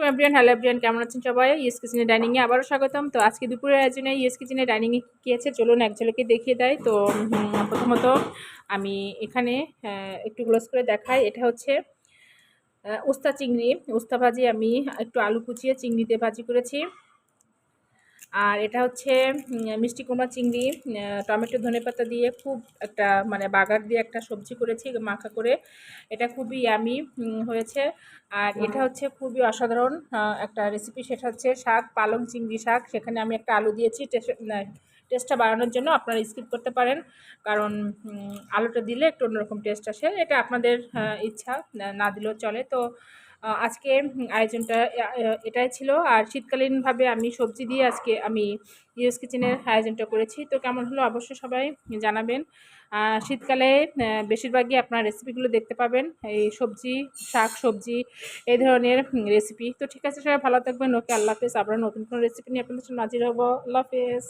আলাইকুম everyone, hello everyone, কেমন আছেন সবাই? ইয়েস কিচেনে ডাইনিংয়ে আবারও স্বাগতম। তো আজকে দুপুরের আয়োজনে ইয়েস কিচেনে ডাইনিংয়ে কী আছে চলুন এক ঝলকে দেখিয়ে দেয়। তো প্রথমত আমি এখানে একটু ক্লোজ করে দেখাই। এটা হচ্ছে উস্তা চিংড়ি, উস্তা ভাজি। আমি একটু আলু কুচিয়ে চিংড়িতে ভাজি করেছি। আর এটা হচ্ছে মিষ্টি কুমড়া চিংড়ি, টমেটো ধনেপাতা দিয়ে খুব একটা মানে বাগার দিয়ে একটা সবজি করেছি মাখা করে। এটা খুবই ইয়ামি হয়েছে। আর এটা হচ্ছে খুবই অসাধারণ একটা রেসিপি, সেটা হচ্ছে শাক, পালং চিংড়ি শাক। সেখানে আমি একটা আলু দিয়েছি টেস্টটা বাড়ানোর জন্য। আপনারা স্কিপ করতে পারেন, কারণ আলুটা দিলে একটু অন্যরকম টেস্ট আসে। এটা আপনাদের ইচ্ছা, না দিলেও চলে। তো আজকে আয়োজনটা এটাই ছিল। আর শীতকালীনভাবে আমি সবজি দিয়ে আজকে আমি ইয়েস কিচেনের আয়োজনটা করেছি। তো কেমন হলো অবশ্যই সবাই জানাবেন। শীতকালে বেশিরভাগই আপনার রেসিপিগুলো দেখতে পাবেন, এই সবজি, শাক সবজি, এই ধরনের রেসিপি। তো ঠিক আছে, সবাই ভালো থাকবেন। ওকে, আল্লাহ হাফেজ। আবার নতুন কোনো রেসিপি নিয়ে আপনাদের সামনে হাজির হবো। আল্লাহ হাফেজ।